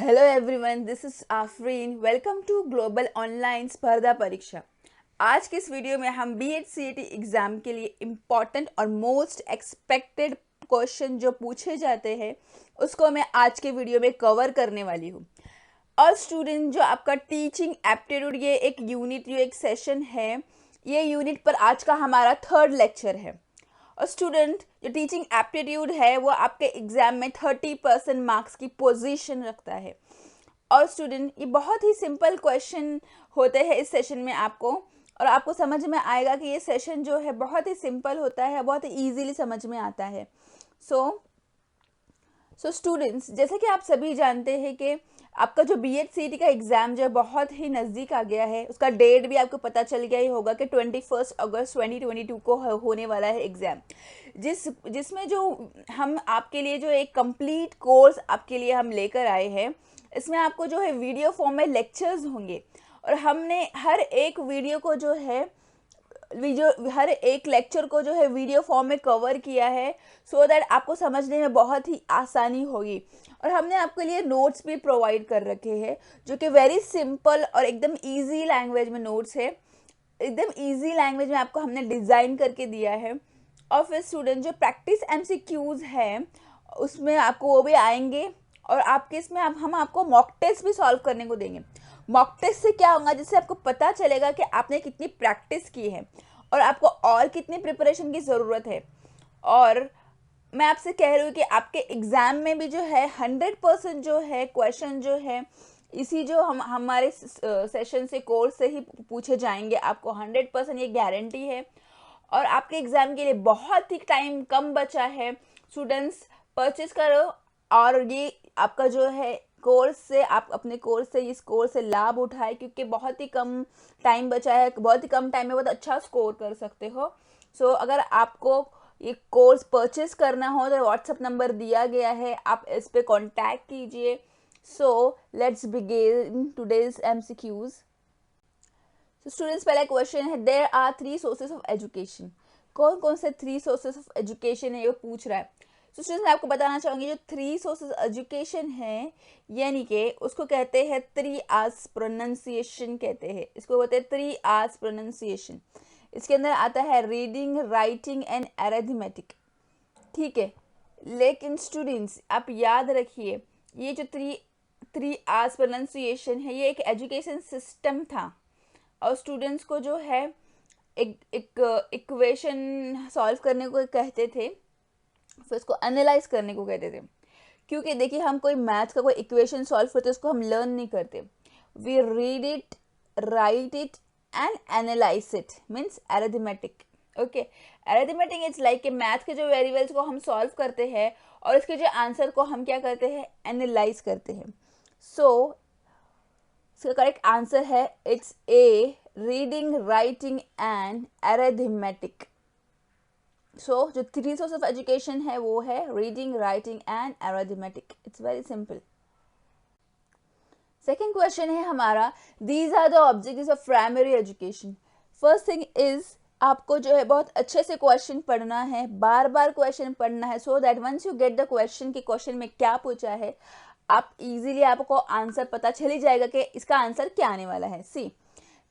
Hello everyone, this is Afreen. Welcome to global online स्पर्धा परीक्षा। आज के इस वीडियो में हम बीएड सीईटी एग्ज़ाम के लिए इम्पॉर्टेंट और मोस्ट एक्सपेक्टेड क्वेश्चन जो पूछे जाते हैं उसको मैं आज के वीडियो में कवर करने वाली हूँ। और स्टूडेंट, जो आपका टीचिंग एप्टीट्यूड ये एक यूनिट, ये एक सेशन है, ये यूनिट पर आज का हमारा थर्ड लेक्चर है। और स्टूडेंट, जो टीचिंग एप्टीट्यूड है वो आपके एग्जाम में 30% मार्क्स की पोजीशन रखता है। और स्टूडेंट, ये बहुत ही सिंपल क्वेश्चन होते हैं इस सेशन में आपको, और आपको समझ में आएगा कि ये सेशन जो है बहुत ही सिंपल होता है, बहुत ही ईजीली समझ में आता है। सो स्टूडेंट्स, जैसे कि आप सभी जानते हैं कि आपका जो बीएड सीईटी का एग्ज़ाम जो है बहुत ही नज़दीक आ गया है। उसका डेट भी आपको पता चल गया ही होगा कि 21 अगस्त 2022 को होने वाला है एग्ज़ाम, जिसमें जो हम आपके लिए जो एक कंप्लीट कोर्स आपके लिए हम लेकर आए हैं। इसमें आपको जो है वीडियो फॉर्म में लेक्चर्स होंगे, और हमने हर एक वीडियो को जो है हर एक लेक्चर को जो है वीडियो फॉर्म में कवर किया है, सो दैट आपको समझने में बहुत ही आसानी होगी। और हमने आपके लिए नोट्स भी प्रोवाइड कर रखे हैं जो कि वेरी सिंपल और एकदम इजी लैंग्वेज में नोट्स है। एकदम इजी लैंग्वेज में आपको हमने डिज़ाइन करके दिया है। और फिर स्टूडेंट, जो प्रैक्टिस एमसीक्यूज़ है उसमें आपको वो भी आएंगे, और आपके इसमें हम आपको मॉक टेस्ट भी सॉल्व करने को देंगे। मॉक टेस्ट से क्या होगा, जिससे आपको पता चलेगा कि आपने कितनी प्रैक्टिस की है और आपको और कितनी प्रिपरेशन की ज़रूरत है। और मैं आपसे कह रही हूँ कि आपके एग्ज़ाम में भी जो है 100% जो है क्वेश्चन जो है इसी जो हम हमारे सेशन से कोर्स से ही पूछे जाएंगे। आपको 100% ये गारंटी है। और आपके एग्ज़ाम के लिए बहुत ही टाइम कम बचा है। स्टूडेंट्स, परचेज करो, और ये आपका जो है कोर्स से, आप अपने कोर्स से, इस कोर्स से लाभ उठाए, क्योंकि बहुत ही कम टाइम बचा है। बहुत ही कम टाइम में बहुत अच्छा स्कोर कर सकते हो। अगर आपको ये कोर्स परचेज करना हो तो व्हाट्सएप नंबर दिया गया है, आप इस पे कांटेक्ट कीजिए। Let's begin today's MCQs. Students, पहला क्वेश्चन है, there are 3 sources of education. कौन कौन से 3 सोर्सेज ऑफ एजुकेशन है ये पूछ रहा है। स्टूडेंट्स, मैं आपको बताना चाहूँगी जो 3 सोर्सेज एजुकेशन है, यानी कि उसको कहते हैं 3 आर्स प्रोनाउंसिएशन कहते हैं। इसको कहते हैं 3 आर्स प्रोनाउंसिएशन। इसके अंदर आता है रीडिंग, राइटिंग एंड अरिथमेटिक। ठीक है, लेकिन स्टूडेंट्स आप याद रखिए, ये जो थ्री आर्स प्रोनाउंसिएशन है ये एक एजुकेशन सिस्टम था। और स्टूडेंट्स को जो है एक इक्वेशन सॉल्व करने को कहते थे, फिर उसको एनालाइज करने को कहते थे। क्योंकि देखिए, हम कोई मैथ्स का कोई इक्वेशन सॉल्व करते उसको हम लर्न नहीं करते। We read it, write it and analyse it, means arithmetic. Okay, arithmetic it's like math के जो वेरिएबल्स को हम सॉल्व करते हैं और इसके जो आंसर को हम क्या करते हैं, एनालाइज करते हैं। इसका करेक्ट आंसर है it's A, reading, writing and arithmetic. जो 3 सोर्स ऑफ एजुकेशन है वो है reading, writing and arithmetic. It's very simple. Second question है हमारा, these are the objectives of primary education. First thing is, आपको जो है बहुत अच्छे से क्वेश्चन पढ़ना है, बार बार क्वेश्चन पढ़ना है, so that once you get the question कि क्वेश्चन में क्या पूछा है, आप इजीली आपको आंसर पता चल ही जाएगा कि इसका आंसर क्या आने वाला है। सी,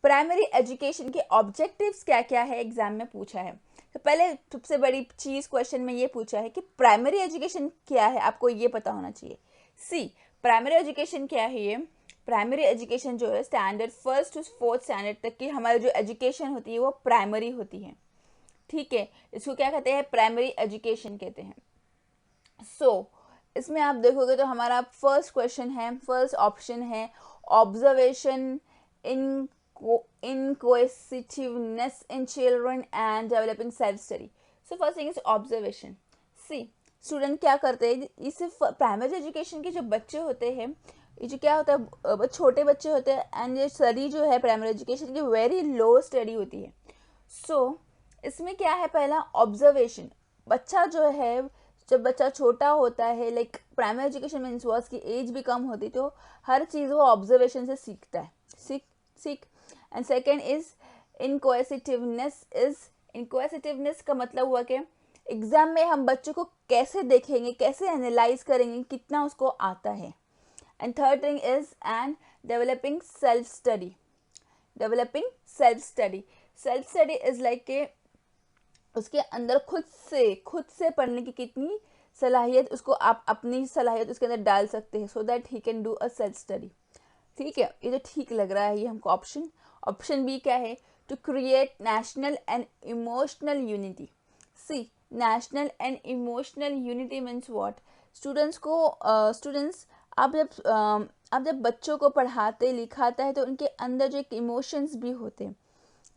प्राइमरी एजुकेशन के ऑब्जेक्टिव्स क्या क्या है एग्जाम में पूछा है। तो पहले सबसे बड़ी चीज क्वेश्चन में ये पूछा है कि प्राइमरी एजुकेशन क्या है, आपको ये पता होना चाहिए। सी, प्राइमरी एजुकेशन क्या है ये। प्राइमरी एजुकेशन जो है standard 1st to 4th standard तक की हमारी जो एजुकेशन होती है वो प्राइमरी होती है। ठीक है, इसको क्या कहते हैं, प्राइमरी एजुकेशन कहते हैं। इसमें आप देखोगे तो हमारा फर्स्ट क्वेश्चन है, फर्स्ट ऑप्शन है observation in inquisitiveness in children and developing self study. First thing is observation. See, student क्या करते हैं, इस प्राइमरी एजुकेशन के जो बच्चे होते हैं, ये जो क्या होता है, छोटे बच्चे होते हैं, एंड ये स्टडी जो है प्राइमरी एजुकेशन की वेरी लो स्टडी होती है। इसमें क्या है, पहला ऑब्जर्वेशन। बच्चा जो है, जब बच्चा छोटा होता है, लाइक प्राइमरी एजुकेशन मीन्स वो उसकी एज भी कम होती, तो हर चीज़ वो ऑब्जर्वेशन से सीखता है। सीख। And second is inquisitiveness. Inquisitiveness का मतलब हुआ कि एग्जाम में हम बच्चों को कैसे देखेंगे, कैसे एनालाइज करेंगे, कितना उसको आता है। And third thing is and developing self study. Developing self study. Self study is like के उसके अंदर खुद से पढ़ने की कितनी सलाहियत, उसको आप अपनी सलाहियत उसके अंदर डाल सकते हैं सो that he can do a self study. ठीक है, ये तो ठीक लग रहा है ये हमको ऑप्शन. ऑप्शन बी क्या है? To create national and emotional unity. C, national and emotional unity means what? Students आप जब बच्चों को पढ़ाते लिखाते हैं तो उनके अंदर जो एक इमोशंस भी होते हैं,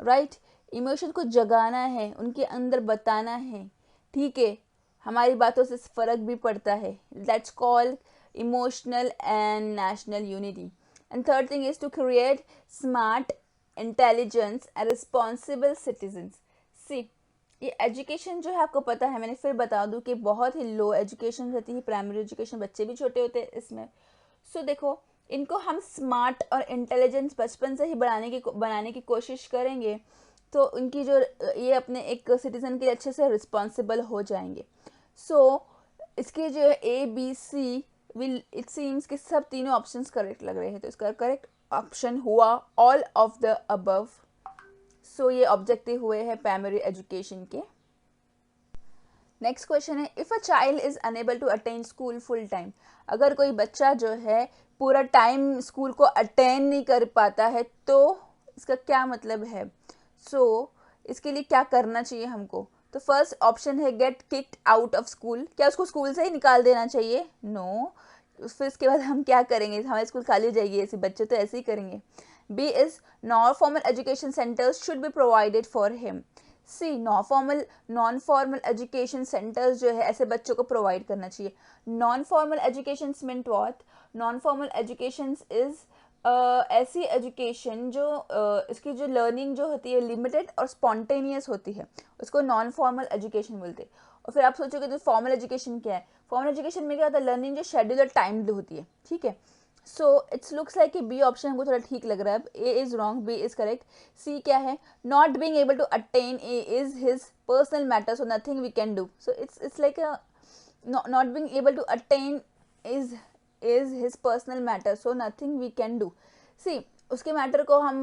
राइट? इमोशन को जगाना है, उनके अंदर बताना है. ठीक है, हमारी बातों से फ़र्क भी पड़ता है. That's called emotional and national unity. And third thing is to create smart, intelligence and responsible citizens. See, ये एजुकेशन जो है आपको पता है, मैंने फिर बता दूं कि बहुत ही लो एजुकेशन रहती है, प्राइमरी एजुकेशन, बच्चे भी छोटे होते हैं इसमें. सो देखो, इनको हम स्मार्ट और इंटेलिजेंस बचपन से ही बनाने की कोशिश करेंगे तो उनकी जो ये अपने एक सिटीज़न के लिए अच्छे से रिस्पॉन्सिबल हो जाएंगे. सो इसके जो A B C will, it seems कि सब तीनों ऑप्शंस करेक्ट लग रहे हैं. तो इसका करेक्ट ऑप्शन हुआ all of the above. So ये ऑब्जेक्टिव हुए हैं प्राइमरी एजुकेशन के. नेक्स्ट क्वेश्चन है, if a child is unable to attend school full time. अगर कोई बच्चा जो है पूरा टाइम स्कूल को अटेंड नहीं कर पाता है तो इसका क्या मतलब है? सो इसके लिए क्या करना चाहिए हमको? तो फर्स्ट ऑप्शन है get kicked out of school. क्या उसको स्कूल से ही निकाल देना चाहिए? नो. फिर इसके बाद हम क्या करेंगे? हमारी स्कूल खाली हो जाएगी? ऐसे बच्चे तो ऐसे ही करेंगे. B is non formal education centres should be provided for him. C, non formal education centres जो है ऐसे बच्चों को प्रोवाइड करना चाहिए. Non formal education means what? Non formal education is ऐसी एजुकेशन जो इसकी जो लर्निंग जो होती है लिमिटेड और स्पॉन्टेनियस होती है, उसको नॉन फॉर्मल एजुकेशन बोलते हैं. और फिर आप सोचोगे तो फॉर्मल एजुकेशन क्या है? फॉर्मल एजुकेशन में क्या होता है? लर्निंग जो शेड्यूल और टाइम्ड होती है. ठीक है, सो इट्स लुक्स लाइक कि बी ऑप्शन हमको थोड़ा ठीक लग रहा है. A is wrong, B is correct. C क्या है? Not being able to attend A is his personal matter so nothing we can do. So it's like not being able to attend is his personal matter so nothing we can do. C, उसके matter को हम,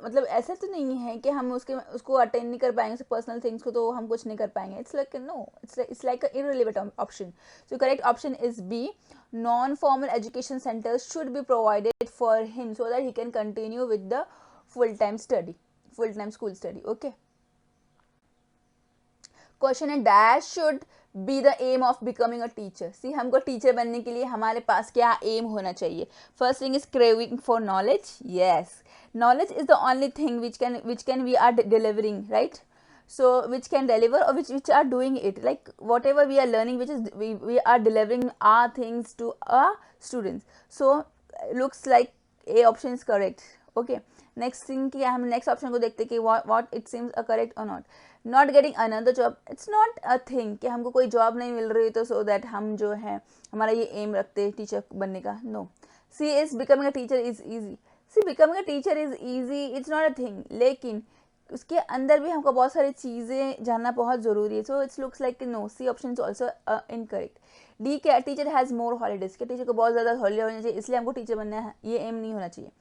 मतलब ऐसा तो नहीं है कि हम उसको अटेंड नहीं कर पाएंगे, पर्सनल थिंग्स को तो हम कुछ नहीं कर पाएंगे. It's like no, it's like a irrelevant option. So correct option is B. Non formal education centres should be provided for him so that he can continue with the full time school study. Okay, question है dash should be the aim of becoming a teacher. C, हमको teacher बनने के लिए हमारे पास क्या M होना चाहिए? First thing is craving for knowledge. Yes, knowledge is the only thing which can we are delivering, right? So which can deliver or which are doing it, like whatever we are learning, which is we are delivering our things to our students. So looks like a option is correct. Okay, next thing कि हम next option को देखते कि what it seems a correct or not. Not getting another job, it's not a thing कि हमको कोई job नहीं मिल रही तो so that हम जो है हमारा ये एम रखते हैं टीचर बनने का. No. C is becoming a teacher is easy. C, becoming a teacher is easy, it's not a thing, लेकिन उसके अंदर भी हमको बहुत सारी चीज़ें जानना बहुत ज़रूरी है. So it's looks like no, C option is also incorrect. D क्या? Teacher has more holidays. के टीचर को बहुत ज़्यादा हॉलीडे होना चाहिए इसलिए हमको टीचर बनना है, ये एम नहीं होना चाहिए.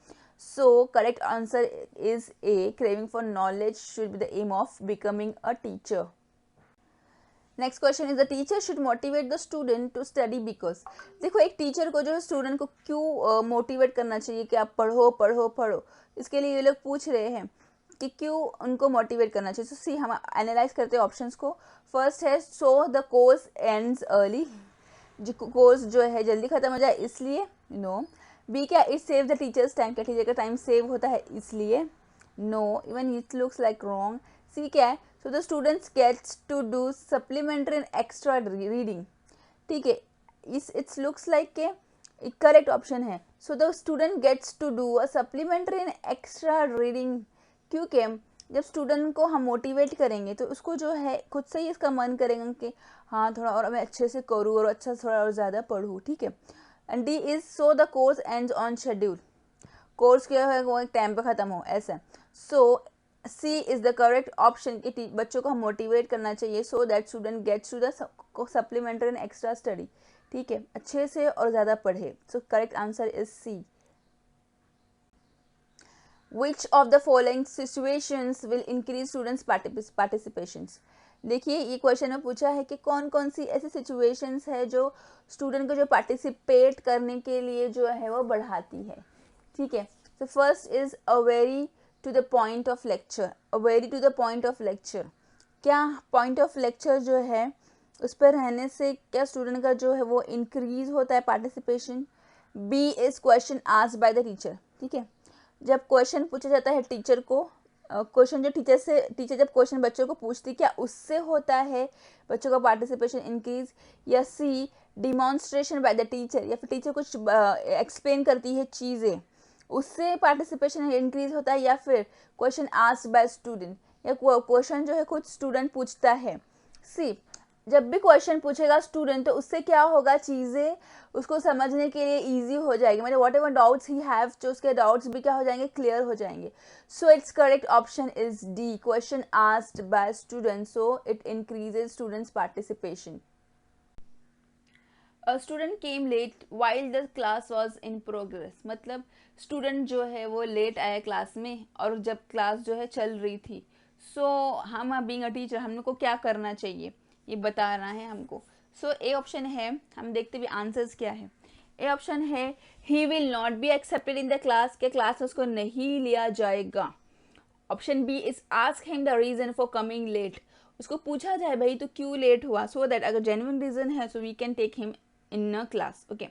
So correct answer is A. Craving for knowledge should be the aim of becoming a teacher. Next question is the teacher should motivate the student to study because. देखो, एक टीचर को जो है स्टूडेंट को क्यों मोटिवेट करना चाहिए कि आप पढ़ो पढ़ो पढ़ो. इसके लिए ये लोग पूछ रहे हैं कि क्यों उनको मोटिवेट करना चाहिए. सी, हम एनालाइज करते हैं ऑप्शंस को. फर्स्ट है so the course ends early, जो कोर्स जो है जल्दी खत्म हो जाए इसलिए. नो. बी क्या? It save the teachers time. क्या टीचर का टाइम सेव होता है इसलिए. No, even it looks like wrong. C क्या है? So the students gets to do supplementary and extra reading. ठीक है, इट्स लुक्स लाइक के करेक्ट ऑप्शन है. So the student gets to do a supplementary and extra reading, क्योंकि जब student को हम मोटिवेट करेंगे तो उसको जो है खुद से ही इसका मन करेगा कि हाँ थोड़ा और मैं अच्छे से करूँ और अच्छा थोड़ा और ज़्यादा पढ़ूँ. ठीक है. And D is so the course ends on schedule. Course क्या है वो एक टाइम पे ख़त्म हो ऐसा. So C is the correct option कि बच्चों को हम मोटिवेट करना चाहिए so that student gets to the supplementary and extra study. ठीक है, अच्छे से और ज़्यादा पढ़े। So correct answer is C. Which of the following situations will increase students participations? देखिए ये क्वेश्चन में पूछा है कि कौन कौन सी ऐसी सिचुएशंस है जो स्टूडेंट को जो पार्टिसिपेट करने के लिए जो है वो बढ़ाती है। ठीक है, तो first is a very to the point of lecture. A very to the point of lecture, क्या पॉइंट ऑफ लेक्चर जो है उस पर रहने से क्या स्टूडेंट का जो है वो इंक्रीज होता है participation. B is question asked by the teacher. ठीक है, जब क्वेश्चन पूछा जाता है टीचर को, क्वेश्चन जो टीचर जब क्वेश्चन बच्चों को पूछती, क्या उससे होता है बच्चों का पार्टिसिपेशन इंक्रीज। या सी डिमॉन्स्ट्रेशन बाय द टीचर, या फिर टीचर कुछ एक्सप्लेन करती है चीज़ें उससे पार्टिसिपेशन इंक्रीज होता है। या फिर क्वेश्चन आस्क्ड बाय स्टूडेंट, या क्वेश्चन जो है खुद स्टूडेंट पूछता है। सी जब भी क्वेश्चन पूछेगा स्टूडेंट तो उससे क्या होगा, चीज़ें उसको समझने के लिए ईजी हो जाएगी, मतलब what ever doubts he have, जो उसके डाउट्स भी क्या हो जाएंगे, क्लियर हो जाएंगे। So it's correct option is D, question asked by student, so it increases students participation. A student came late while the class was in progress, मतलब student जो है वो लेट आया क्लास में और जब क्लास जो है चल रही थी। सो हम बीइंग अ टीचर हमको क्या करना चाहिए ये बता रहा है हमको। सो ए ऑप्शन है, हम देखते हुए आंसर्स क्या है। ए ऑप्शन है he will not be accepted in the class, के क्लास में उसको नहीं लिया जाएगा। Option B is ask him the reason for coming late, उसको पूछा जाए भाई तो क्यों लेट हुआ, सो दैट अगर जेन्युइन रीजन है so we can take him in a class. Okay,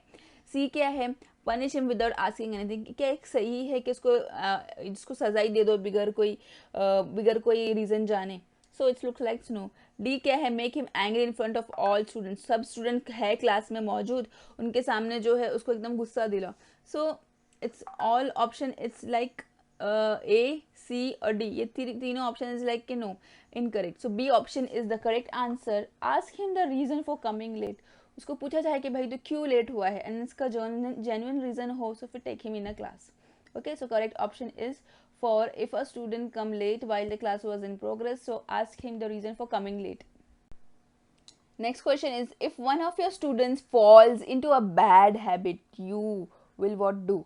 C क्या है, punish him without asking anything, क्या एक सही है कि उसको सजाई दे दो बिगर कोई रीजन जाने। So it's looks like no. D क्या है, make him angry in front of all students, सब स्टूडेंट है क्लास में मौजूद, उनके सामने जो है उसको एकदम गुस्सा दिला। So it's all option it's like A C और डी, ये तीनों ऑप्शन इज लाइक कि no, incorrect. So B option is the correct answer, ask him the reason for coming late, उसको पूछा जाए कि भाई तो क्यों लेट हुआ है एंड इसका जेन्युइन रीजन हो सो फिर take him in a class. Okay, so correct option is for if a student come late while the class was in progress, so ask him the reason for coming late. Next question is, if one of your students falls into a bad habit you will what do?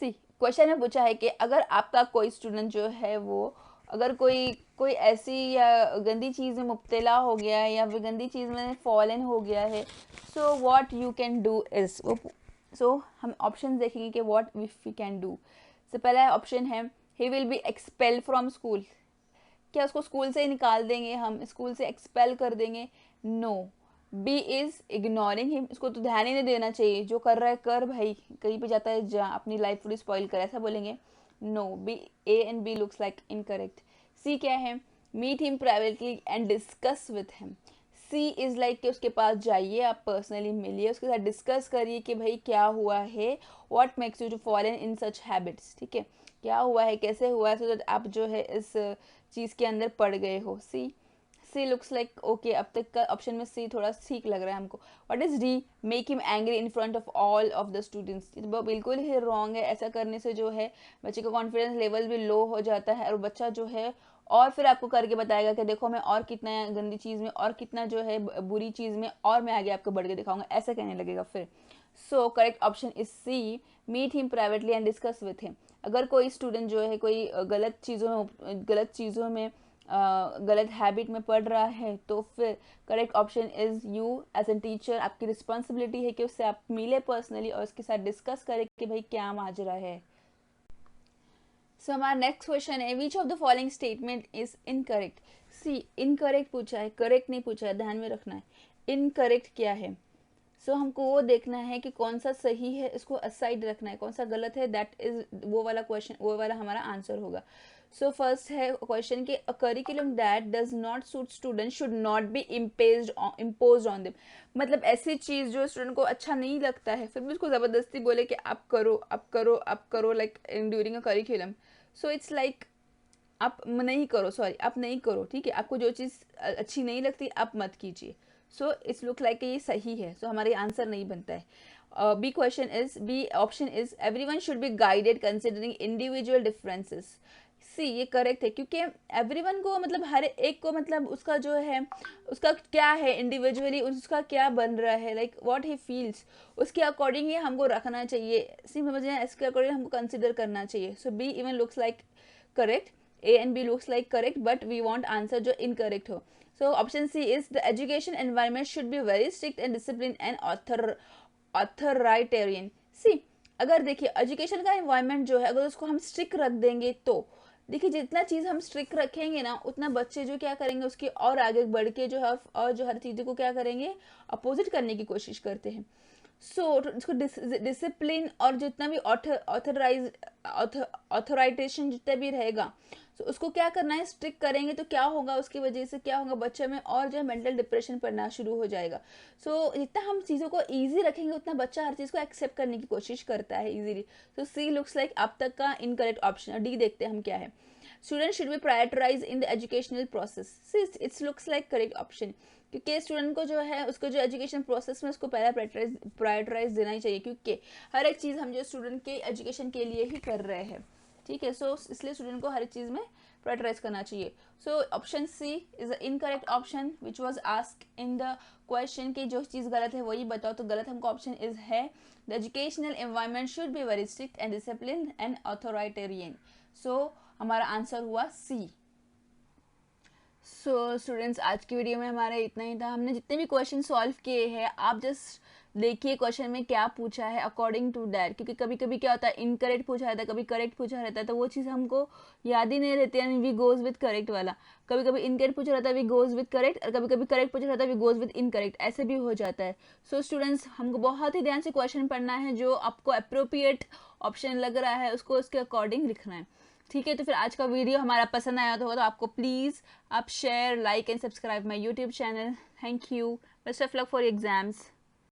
See, question में पूछा है कि अगर आपका कोई student जो है वो अगर कोई ऐसी या गंदी चीज़ में मुब्तला हो गया है या फिर गंदी चीज़ में फॉलन हो गया है, so what you can do is, so हम ऑप्शन देखेंगे कि what if you can do. तो पहला ऑप्शन है he will be expel from school, क्या उसको स्कूल से ही निकाल देंगे, हम स्कूल से एक्सपेल कर देंगे। No. B is ignoring him, उसको तो ध्यान ही नहीं देना चाहिए, जो कर रहा है कर भाई, कहीं पे जाता है जा, अपनी लाइफ पूरी स्पॉइल कर, ऐसा बोलेंगे। No, B A and B looks like incorrect. C क्या है, meet him privately and discuss with him, C is like कि उसके पास जाइए, आप पर्सनली मिलिए, उसके साथ डिस्कस करिए कि भाई क्या हुआ है, what makes you to fallen in such habits. ठीक है, क्या हुआ है, कैसे हुआ है, सो दैट आप जो है इस चीज़ के अंदर पड़ गए हो। सी लुक्स लाइक ओके, अब तक का ऑप्शन में सी थोड़ा ठीक लग रहा है हमको। What is D, make him angry in front of all of the students, बिल्कुल ही रॉन्ग है, ऐसा करने से जो है बच्चे का कॉन्फिडेंस लेवल भी लो हो जाता है और बच्चा जो है और फिर आपको करके बताएगा कि देखो मैं और कितना गंदी चीज़ में और कितना जो है बुरी चीज़ में और मैं आगे आपको बढ़ के दिखाऊंगा, ऐसा कहने लगेगा फिर। So correct option is C, meet him privately and discuss with him. अगर कोई स्टूडेंट जो है कोई गलत चीज़ों में गलत हैबिट में पढ़ रहा है तो फिर correct option is you as an teacher, आपकी रिस्पॉन्सिबिलिटी है कि उससे आप मिले पर्सनली और उसके साथ डिस्कस करें कि भाई क्या माजरा है। सो हमारा नेक्स्ट क्वेश्चन है, which of the following statement is incorrect. C incorrect पूछा है, करेक्ट नहीं पूछा है, ध्यान में रखना है। इनकरेक्ट क्या है, सो हमको वो देखना है कि कौन सा सही है, इसको असाइड रखना है, कौन सा गलत है, दैट इज वो वाला क्वेश्चन, वो वाला हमारा आंसर होगा। सो फर्स्ट है क्वेश्चन कि a curriculum that does not suit student should not be imposed on them, मतलब ऐसी चीज़ जो स्टूडेंट को अच्छा नहीं लगता है फिर भी उसको ज़बरदस्ती बोले कि आप करो आप करो आप करो, like during a curriculum. So it's like आप नहीं करो, सॉरी आप नहीं करो, ठीक है, आपको जो चीज़ अच्छी नहीं लगती आप मत कीजिए। सो इट्स लुक लाइक ये सही है, सो हमारे आंसर नहीं बनता है। B question is, B option is everyone should be guided considering individual differences, C ये करेक्ट है, क्योंकि एवरीवन को मतलब हर एक को मतलब उसका जो है उसका क्या है इंडिविजुअली, उसका क्या बन रहा है, लाइक व्हाट ही फील्स, उसके अकॉर्डिंग ही हमको रखना चाहिए। सी समझ रहे हैं, इसके अकॉर्डिंग हमको कंसिडर करना चाहिए। So B even looks like correct, A and B looks like correct, but we want answer जो इनकरेक्ट हो। So option C is the education environment should be very strict and discipline and authoritarian. C अगर देखिए education का environment जो है अगर उसको हम स्ट्रिक्ट रख देंगे तो देखिए जितना चीज़ हम स्ट्रिक्ट रखेंगे ना उतना बच्चे जो क्या करेंगे उसके और आगे बढ़ के जो है और जो हर चीज़ों को क्या करेंगे अपोजिट करने की कोशिश करते हैं। सो इसको डिसिप्लिन और जितना भी ऑथराइटेशन जितना भी रहेगा, सो उसको क्या करना है स्ट्रिक्ट करेंगे तो क्या होगा, उसकी वजह से क्या होगा बच्चे में और जो है मेंटल डिप्रेशन पड़ना शुरू हो जाएगा। सो जितना हम चीज़ों को ईजी रखेंगे उतना बच्चा हर चीज़ को एक्सेप्ट करने की कोशिश करता है ईजिली। तो सी लुक्स लाइक अब तक का इनकरेक्ट ऑप्शन। और डी देखते हैं हम क्या है। Student should be prioritize in the educational process. It's looks like correct option, क्योंकि स्टूडेंट को जो है उसको जो एजुकेशन प्रोसेस में उसको पहला प्रायोरिटाइज देना ही चाहिए, क्योंकि हर एक चीज़ हम जो स्टूडेंट के एजुकेशन के लिए ही कर रहे हैं। ठीक है, सो इसलिए स्टूडेंट को हर एक चीज़ में प्रायोरिटाइज करना चाहिए। So option C is the incorrect option which was asked in the question की जो चीज़ गलत है वही बताओ। तो गलत हमको ऑप्शन इज है the educational environment should be very strict and discipline and authoritarian. So हमारा आंसर हुआ सी। सो स्टूडेंट्स आज की वीडियो में हमारा इतना ही था। हमने जितने भी क्वेश्चन सॉल्व किए हैं आप जस्ट देखिए क्वेश्चन में क्या पूछा है अकॉर्डिंग टू दैट, क्योंकि कभी कभी क्या होता है इनकरेक्ट पूछा रहता है, कभी करेक्ट पूछा रहता है, तो वो चीज़ हमको याद ही नहीं रहती है। वी गोज विद करेक्ट वाला, कभी कभी इनकरेक्ट पूछा रहता है वी गोज विद करेक्ट, और कभी कभी करेक्ट पूछा रहता है वी गोज विद इनकरेक्ट, ऐसे भी हो जाता है। सो स्टूडेंट्स हमको बहुत ही ध्यान से क्वेश्चन पढ़ना है, जो आपको अप्रोप्रिएट ऑप्शन लग रहा है उसको उसके अकॉर्डिंग लिखना है। ठीक है, तो फिर आज का वीडियो हमारा पसंद आया तो आपको प्लीज़ आप share like and subscribe my YouTube channel. Thank you, best of luck for exams.